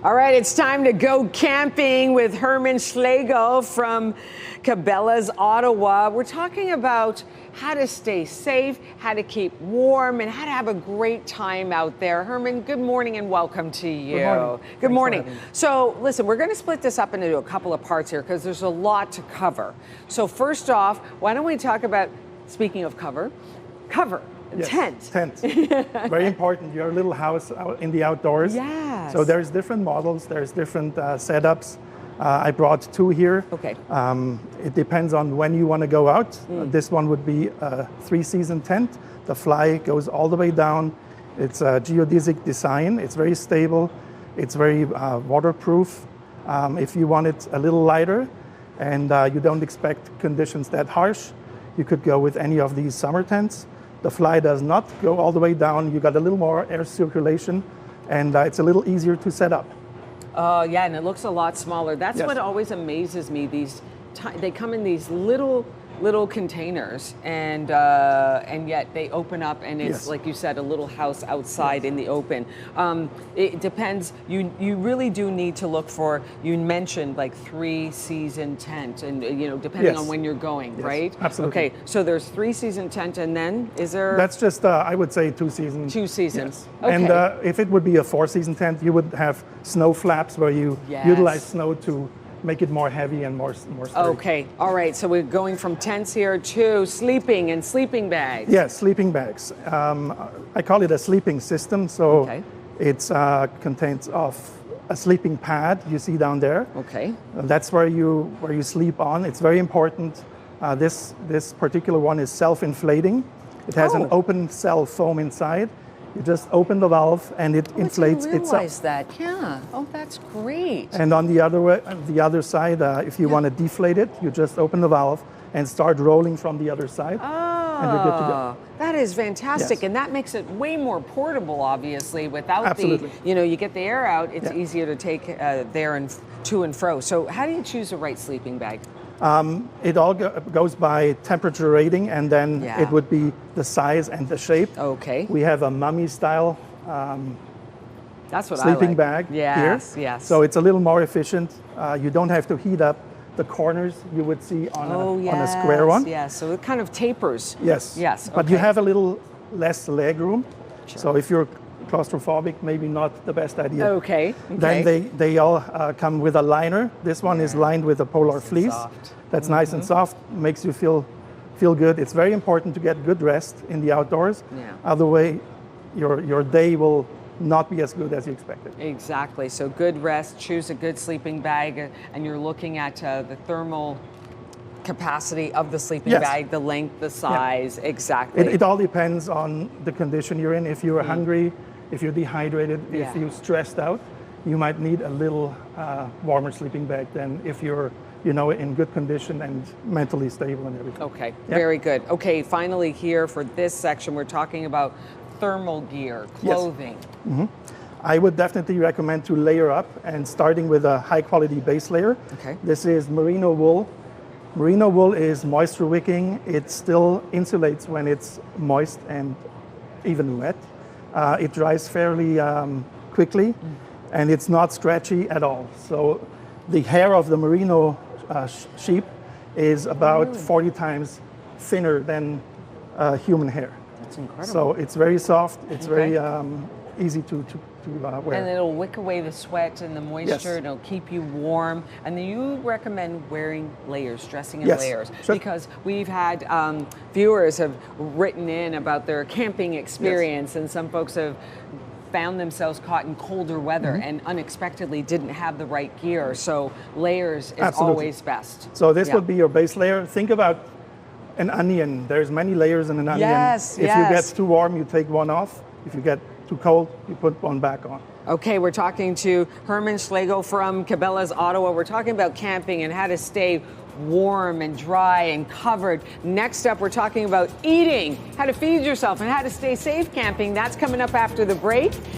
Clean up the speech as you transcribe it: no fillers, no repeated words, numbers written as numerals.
All right, it's time to go camping with Hermann Schlegel from Cabela's Ottawa. We're talking about how to stay safe, how to keep warm, and how to have a great time out there. Hermann, good morning and welcome to you. Good morning. Good morning. So listen, we're going to split this up into a couple of parts here because there's a lot to cover. So first off, why don't we talk about, speaking of cover. Yes, Tent. Tent. Very important. Your little house out in the outdoors. Yes. So there's different models. There's different setups. I brought two here. Okay. It depends on when you want to go out. This one would be a 3-season tent. The fly goes all the way down. It's a geodesic design. It's very stable. It's very waterproof. If you want it a little lighter and you don't expect conditions that harsh, you could go with any of these summer tents. The fly does not go all the way down. You got a little more air circulation, and it's a little easier to set up. Yeah, and it looks a lot smaller. That's Yes. what always amazes me. They come in these little containers, and yet they open up, and it's Yes. like you said, a little house outside in the open. It depends. You really do need to look for. You mentioned like 3-season tent, and depending Yes. on when you're going, Yes, right? absolutely. Okay, so there's 3-season tent, and then is there? That's just, I would say, 2 seasons. 2 seasons. Yes. Okay. And if it would be a 4-season tent, you would have snow flaps where you Yes. utilize snow to make it more heavy and more sturdy. Okay, all right. So we're going from tents here to sleeping and sleeping bags. Yes, sleeping bags. I call it a sleeping system. So Okay. it's contains of a sleeping pad you see down there. Okay. That's where you sleep on. It's very important. This particular one is self-inflating. It has an Oh. open cell foam inside. You just open the valve and it inflates I didn't realize itself. that. Yeah. Oh, that's great. And on the other side, if you want to deflate it, you just open the valve and start rolling from the other side, and you're good to go. That is fantastic, Yes. and that makes it way more portable. Obviously, without Absolutely. you get the air out. It's Yeah. easier to take there and to and fro. So, how do you choose the right sleeping bag? It all goes by temperature rating, and then Yeah. it would be the size and the shape. Okay. We have a mummy style That's what sleeping I like. bag Yes. here. Yes. So it's a little more efficient. You don't have to heat up the corners you would see on, yes, on a square one. Yes. So it kind of tapers. Yes. Yes. But you okay. have a little less leg room. Sure. So if you're claustrophobic, maybe not the best idea. Okay. Then they all come with a liner. This one is lined with a polar and fleece. soft. That's nice and soft, makes you feel good. It's very important to get good rest in the outdoors. Yeah. Otherwise, your day will not be as good as you expected. Exactly. So good rest, choose a good sleeping bag, and you're looking at the thermal capacity of the sleeping Yes. bag, the length, the size, exactly. It all depends on the condition you're in. If you're hungry, if you're dehydrated, Yeah. if you're stressed out, you might need a little warmer sleeping bag than if you're in good condition and mentally stable and everything. Okay, Yeah. very good. Okay, finally here for this section, we're talking about thermal gear, Yes. clothing. I would definitely recommend to layer up, and starting with a high quality base layer. Okay. This is merino wool. Merino wool is moisture wicking. It still insulates when it's moist and even wet. It dries fairly quickly, and it's not scratchy at all. So the hair of the merino sheep is about 40 times thinner than human hair. That's incredible. So it's very soft. It's Okay. very easy to wear. And it'll wick away the sweat and the moisture, Yes. and it'll keep you warm. And then you recommend wearing layers, dressing in Yes, layers. sure. Because we've had viewers have written in about their camping experience, and some folks have found themselves caught in colder weather and unexpectedly didn't have the right gear. So layers is Absolutely. always best. So this Yeah. would be your base layer. Think about an onion. There's many layers in an onion. Yes, If you get yes. too warm, you take one off. If you get too cold, you put one back on. Okay, we're talking to Hermann Schlegel from Cabela's Ottawa. We're talking about camping and how to stay warm and dry and covered. Next up, we're talking about eating, how to feed yourself and how to stay safe camping. That's coming up after the break.